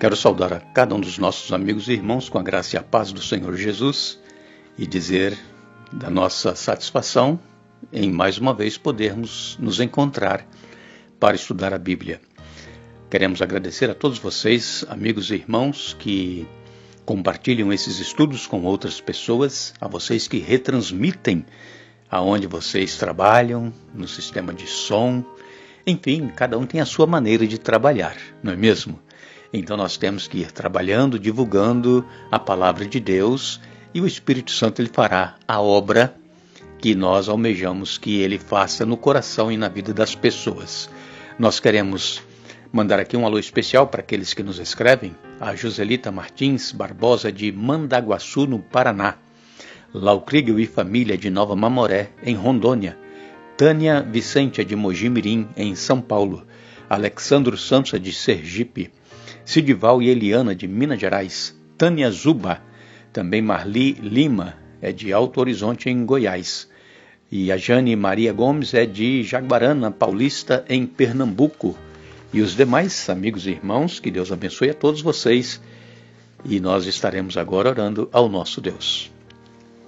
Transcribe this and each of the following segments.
Quero saudar a cada um dos nossos amigos e irmãos com a graça e a paz do Senhor Jesus e dizer da nossa satisfação em mais uma vez podermos nos encontrar para estudar a Bíblia. Queremos agradecer a todos vocês, amigos e irmãos, que compartilham esses estudos com outras pessoas, a vocês que retransmitem aonde vocês trabalham, no sistema de som. Enfim, cada um tem a sua maneira de trabalhar, não é mesmo? Então nós temos que ir trabalhando, divulgando a palavra de Deus, e o Espírito Santo ele fará a obra que nós almejamos que ele faça no coração e na vida das pessoas. Nós queremos mandar aqui um alô especial para aqueles que nos escrevem, a Joselita Martins Barbosa de Mandaguaçu, no Paraná, Laucrígio e família de Nova Mamoré, em Rondônia, Tânia Vicente de Mojimirim, em São Paulo, Alexandro Santos de Sergipe, Sidival e Eliana de Minas Gerais, Tânia Zuba, também Marli Lima, é de Alto Horizonte, em Goiás, e a Jane Maria Gomes é de Jaguarana Paulista, em Pernambuco, e os demais amigos e irmãos, que Deus abençoe a todos vocês, e nós estaremos agora orando ao nosso Deus.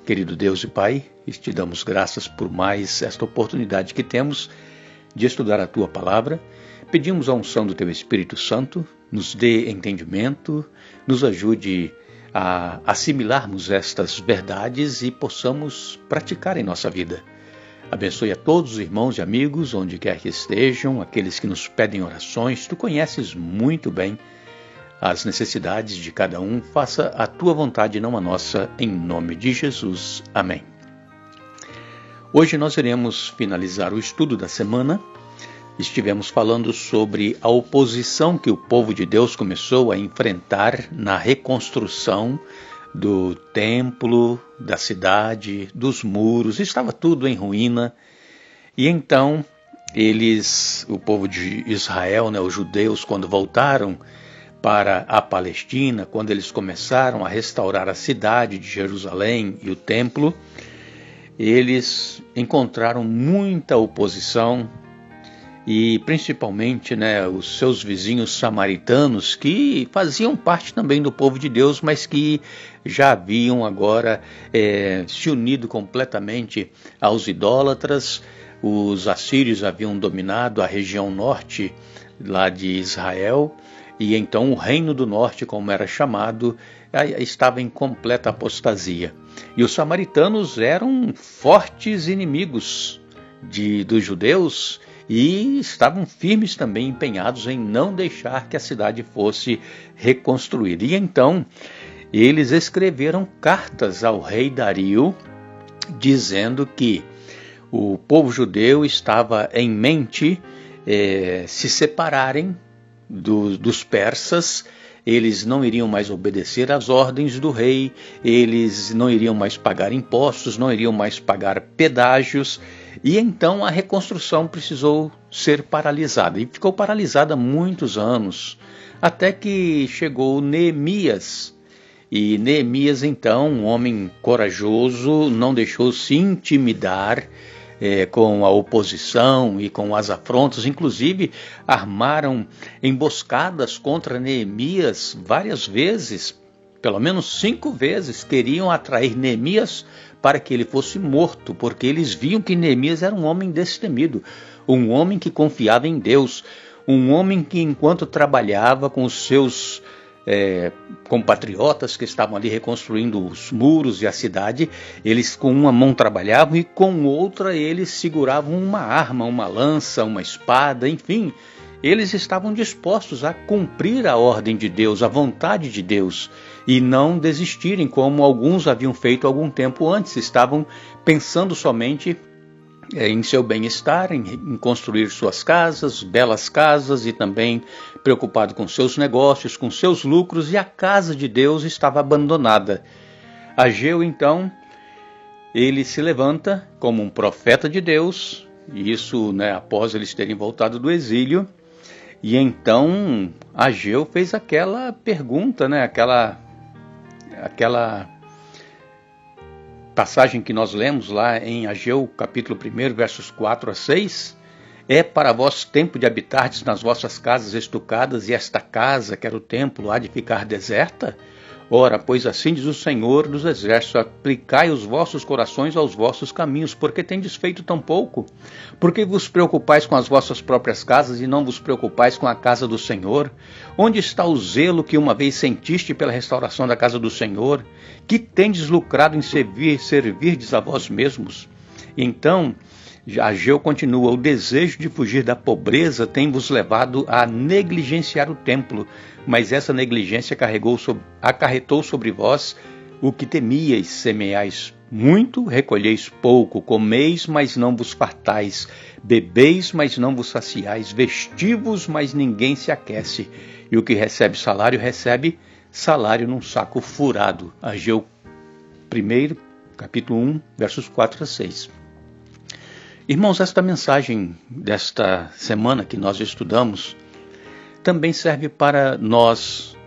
Querido Deus e Pai, te damos graças por mais esta oportunidade que temos de estudar a Tua Palavra. Pedimos a unção do Teu Espírito Santo, nos dê entendimento, nos ajude a assimilarmos estas verdades e possamos praticar em nossa vida. Abençoe a todos os irmãos e amigos, onde quer que estejam, aqueles que nos pedem orações. Tu conheces muito bem as necessidades de cada um. Faça a Tua vontade, não a nossa, em nome de Jesus. Amém. Hoje nós iremos finalizar o estudo da semana. Estivemos falando sobre a oposição que o povo de Deus começou a enfrentar na reconstrução do templo, da cidade, dos muros. Estava tudo em ruína. E então o povo de Israel, os judeus, quando voltaram para a Palestina, quando eles começaram a restaurar a cidade de Jerusalém e o templo, eles encontraram muita oposição, e principalmente os seus vizinhos samaritanos, que faziam parte também do povo de Deus, mas que já haviam agora se unido completamente aos idólatras. Os assírios haviam dominado a região norte lá de Israel, e então o reino do norte, como era chamado, estava em completa apostasia. E os samaritanos eram fortes inimigos dos judeus, e estavam firmes também, empenhados em não deixar que a cidade fosse reconstruída. E então eles escreveram cartas ao rei Dario, dizendo que o povo judeu estava em mente se separarem dos persas. Eles não iriam mais obedecer às ordens do rei, eles não iriam mais pagar impostos, não iriam mais pagar pedágios, e então a reconstrução precisou ser paralisada, e ficou paralisada há muitos anos, até que chegou Neemias. E Neemias, então, um homem corajoso, não deixou se intimidar com a oposição e com as afrontas. Inclusive armaram emboscadas contra Neemias várias vezes, pelo menos 5 vezes, queriam atrair Neemias para que ele fosse morto, porque eles viam que Neemias era um homem destemido, um homem que confiava em Deus, um homem que, enquanto trabalhava com os seus compatriotas que estavam ali reconstruindo os muros e a cidade, eles com uma mão trabalhavam e com outra eles seguravam uma arma, uma lança, uma espada, enfim, eles estavam dispostos a cumprir a ordem de Deus, a vontade de Deus, e não desistirem como alguns haviam feito algum tempo antes. Estavam pensando somente em seu bem-estar, em construir suas casas, belas casas, e também preocupado com seus negócios, com seus lucros, e a casa de Deus estava abandonada. Ageu, então, ele se levanta como um profeta de Deus, e isso após eles terem voltado do exílio, e então Ageu fez aquela pergunta, aquela passagem que nós lemos lá em Ageu, capítulo 1, versos 4 a 6, É para vós tempo de habitardes nas vossas casas estucadas, e esta casa, que era o templo, há de ficar deserta? Ora, pois assim diz o Senhor dos Exércitos: aplicai os vossos corações aos vossos caminhos, porque tendes feito tão pouco? Porque vos preocupais com as vossas próprias casas e não vos preocupais com a casa do Senhor? Onde está o zelo que uma vez sentiste pela restauração da casa do Senhor? Que tendes lucrado em servirdes a vós mesmos? Então, Ageu continua: o desejo de fugir da pobreza tem vos levado a negligenciar o templo, mas essa negligência acarretou sobre vós o que temíeis. Semeais muito, recolheis pouco, comeis, mas não vos fartais, bebeis, mas não vos saciais, vestivos, mas ninguém se aquece, e o que recebe salário num saco furado. Ageu 1, capítulo 1, versos 4 a 6. Irmãos, esta mensagem desta semana que nós estudamos também serve para nós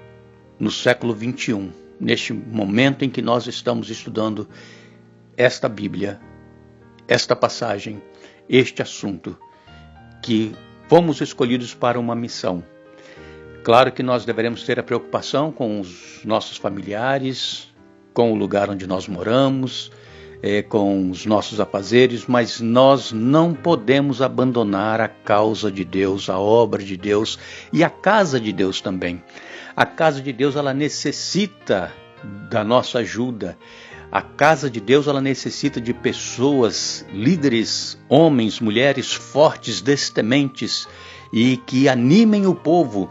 no século 21, neste momento em que nós estamos estudando esta Bíblia, esta passagem, este assunto, que fomos escolhidos para uma missão. Claro que nós deveremos ter a preocupação com os nossos familiares, com o lugar onde nós moramos, com os nossos afazeres, mas nós não podemos abandonar a causa de Deus, a obra de Deus e a casa de Deus também. A casa de Deus, ela necessita da nossa ajuda. A casa de Deus, ela necessita de pessoas, líderes, homens, mulheres fortes, destementes, e que animem o povo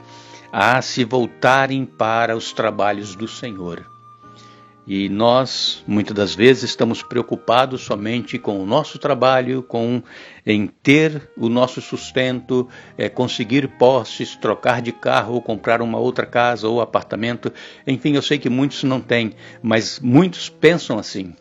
a se voltarem para os trabalhos do Senhor. E nós, muitas das vezes, estamos preocupados somente com o nosso trabalho, em ter o nosso sustento, conseguir posses, trocar de carro, ou comprar uma outra casa ou apartamento. Enfim, eu sei que muitos não têm, mas muitos pensam assim.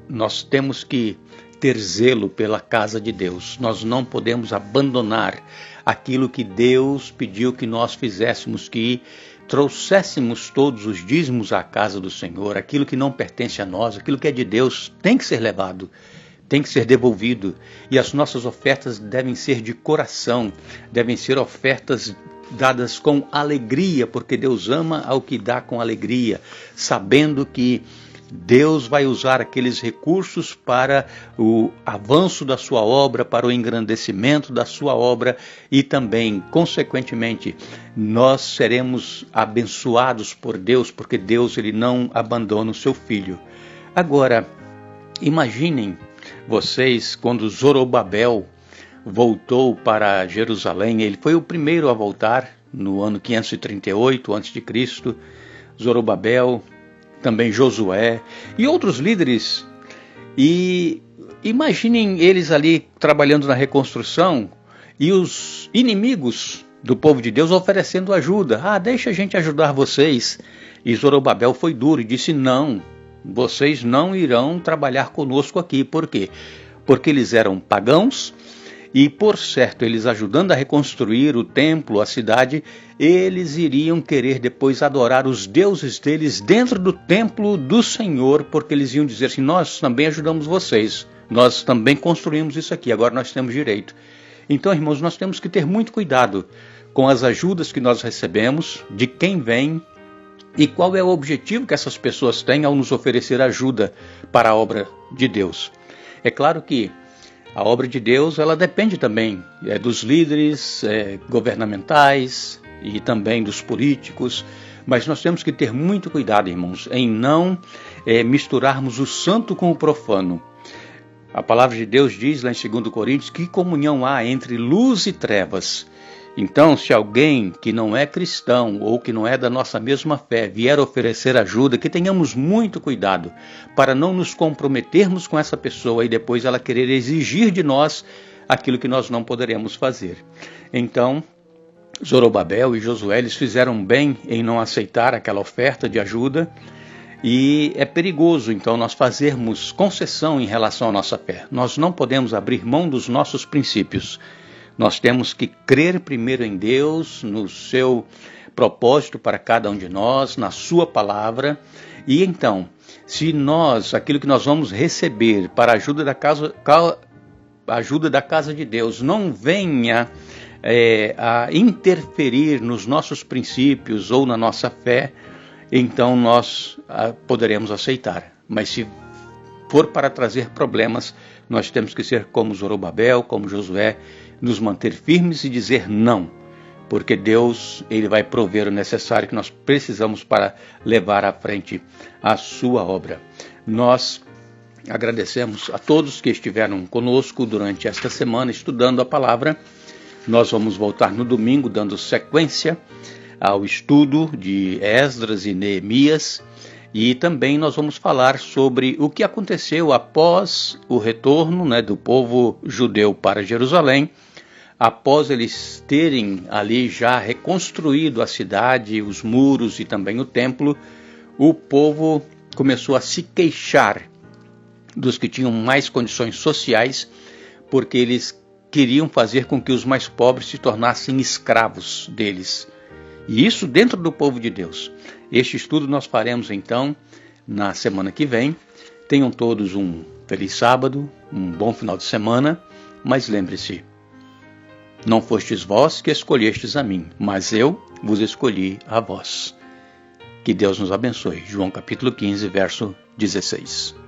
Nós temos que ter zelo pela casa de Deus. Nós não podemos abandonar aquilo que Deus pediu que nós fizéssemos, que trouxéssemos todos os dízimos à casa do Senhor. Aquilo que não pertence a nós, aquilo que é de Deus, tem que ser levado, tem que ser devolvido. E as nossas ofertas devem ser de coração, devem ser ofertas dadas com alegria, porque Deus ama ao que dá com alegria, sabendo que Deus vai usar aqueles recursos para o avanço da sua obra, para o engrandecimento da sua obra, e também, consequentemente, nós seremos abençoados por Deus, porque Deus, ele não abandona o seu filho. Agora, imaginem vocês quando Zorobabel voltou para Jerusalém. Ele foi o primeiro a voltar no ano 538 a.C., Zorobabel, também Josué e outros líderes. E imaginem eles ali trabalhando na reconstrução e os inimigos do povo de Deus oferecendo ajuda. Deixa a gente ajudar vocês. E Zorobabel foi duro e disse: não, vocês não irão trabalhar conosco aqui. Por quê? Porque eles eram pagãos. E, por certo, eles ajudando a reconstruir o templo, a cidade, eles iriam querer depois adorar os deuses deles dentro do templo do Senhor, porque eles iam dizer assim: nós também ajudamos vocês, nós também construímos isso aqui, agora nós temos direito. Então, irmãos, nós temos que ter muito cuidado com as ajudas que nós recebemos, de quem vem e qual é o objetivo que essas pessoas têm ao nos oferecer ajuda para a obra de Deus. É claro que a obra de Deus, ela depende também dos líderes governamentais e também dos políticos, mas nós temos que ter muito cuidado, irmãos, em não misturarmos o santo com o profano. A palavra de Deus diz lá em 2 Coríntios que comunhão há entre luz e trevas. Então, se alguém que não é cristão ou que não é da nossa mesma fé vier oferecer ajuda, que tenhamos muito cuidado para não nos comprometermos com essa pessoa e depois ela querer exigir de nós aquilo que nós não poderemos fazer. Então, Zorobabel e Josué, eles fizeram bem em não aceitar aquela oferta de ajuda, e é perigoso então nós fazermos concessão em relação à nossa fé. Nós não podemos abrir mão dos nossos princípios. Nós temos que crer primeiro em Deus, no seu propósito para cada um de nós, na sua palavra. E então, se aquilo que nós vamos receber para a ajuda ajuda da casa de Deus não venha a interferir nos nossos princípios ou na nossa fé, então nós poderemos aceitar. Mas se for para trazer problemas, nós temos que ser como Zorobabel, como Josué, nos manter firmes e dizer não, porque Deus, Ele vai prover o necessário que nós precisamos para levar à frente a sua obra. Nós agradecemos a todos que estiveram conosco durante esta semana estudando a palavra. Nós vamos voltar no domingo dando sequência ao estudo de Esdras e Neemias, e também nós vamos falar sobre o que aconteceu após o retorno, do povo judeu para Jerusalém. Após eles terem ali já reconstruído a cidade, os muros e também o templo, o povo começou a se queixar dos que tinham mais condições sociais, porque eles queriam fazer com que os mais pobres se tornassem escravos deles. E isso dentro do povo de Deus. Este estudo nós faremos então na semana que vem. Tenham todos um feliz sábado, um bom final de semana, mas lembre-se, não fostes vós que escolhestes a mim, mas eu vos escolhi a vós. Que Deus nos abençoe. João capítulo 15, verso 16.